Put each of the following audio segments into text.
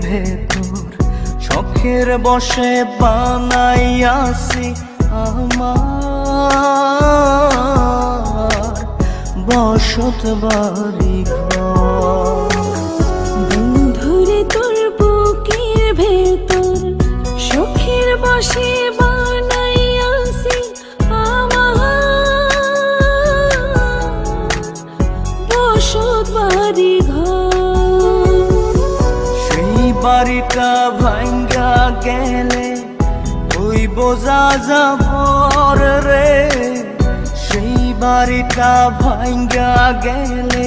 ভেতর শখের বসে বানাইয়াছি আমার বসত বাড়ি ঘর। বন্ধুরে তোর বুকের ভেতর শখের বসে বানাইয়াছি আমার বসত বাড়ি ঘর। সেই বাড়িটা ভাঙ্গা গেলে ওই বোঝা যাবর রে, সেই বাড়িটা ভাঙ্গা গেলে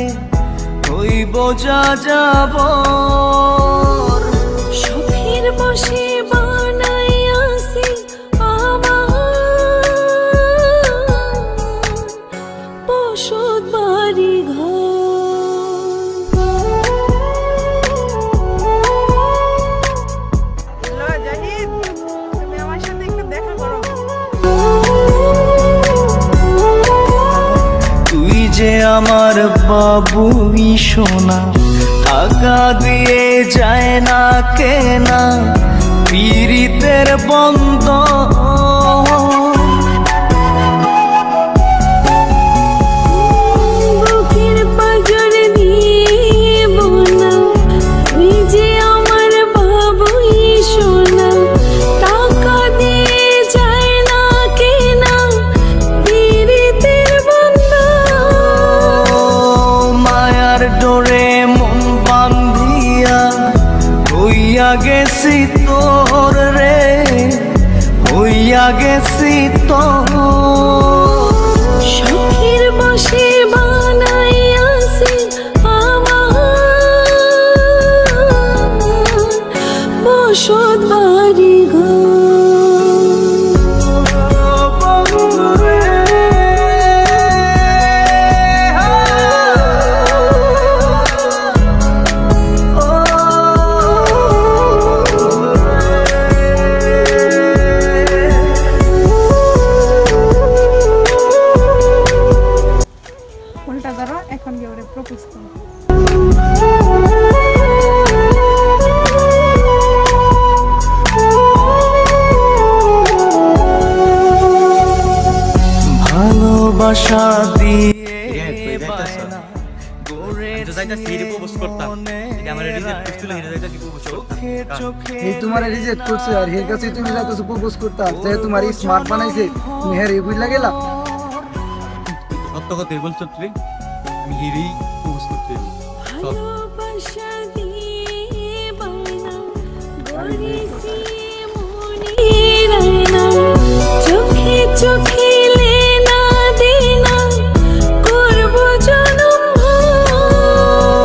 ওই বোঝা যাবর। শখের বসে বানাইয়াছি আমার বসত বাড়ি তুই যে আমার বাবুই সোনা, টাকা দিয়ে যায় না কেনা পীড়িতের বন্ধ। বুকের পাঁজর দিয়ে বোনা তুই যে আমার বাবুই সোনা, টাকা দিয়ে যায় না কেনা পীড়িতের বন্ধন। মায়ার ডোরে মন বান্ধিয়া হইয়া গেছি তোর রে, হইয়া গেছি তোর। শখের বসে বানাইয়াছি আমার বসত বাড়ি উল্টা ধরো, এখন গিয়ে ওরে প্রপোজ করো। ভালোবাসা দিয়ে তোমার রিজেক্ট করছে আর এর কাছে তুমি যাইতেছো প্রপোজ করতে, যে তোমার স্মার্ট বানাইছে তুমি হের এই বুঝলা গেলা। সত্য কথা বলছো তুই, আমি হিরি প্রপোজ করতে ভালোবাসা দিয়ে বানা গড়েছি মনের আয়না, চোখে চোখে লেনা দেনা করব জনম ভর।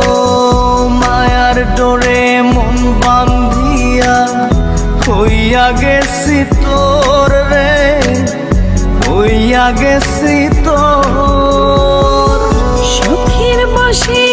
মায়ার ডোরে মন বান্ধিয়া হইয়া গেছি তোর রে, হইয়া গেছি তোর। শখের বসে